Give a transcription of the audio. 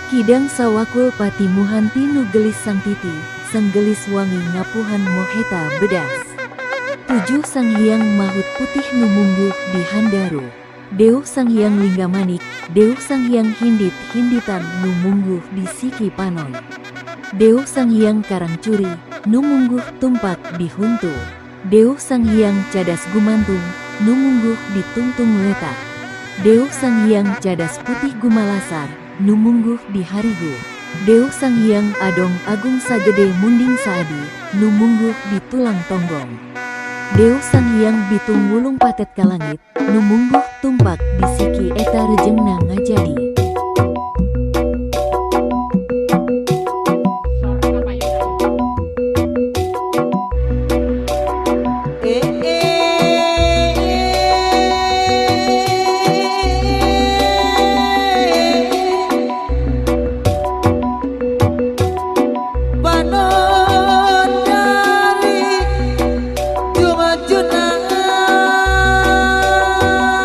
Kidang sawakul patimuhanti nu gelis sang titi, sang gelis wangi ngapuhan moheta bedas. Tujuh sang hyang mahut putih nu mungguh di handaru. Deuh sang hyang linggamanik, deuh sang hyang hinditan nu mungguh di siki panoy. Deuh sang hyang karang curi, nu mungguh tumpak di huntu. Deuh sang hyang cadas gumantung, nu mungguh di tungtung letak. Deuh sang hyang cadas putih gumalasar, nu mungguh di harigu. Deuh sang hyang adong agung sagede munding saadi, nu mungguh di tulang tonggong. Deuh sang hyang bitung wulung patet kalangit, nu mungguh tumpak di siki eta rejengna ngajadi.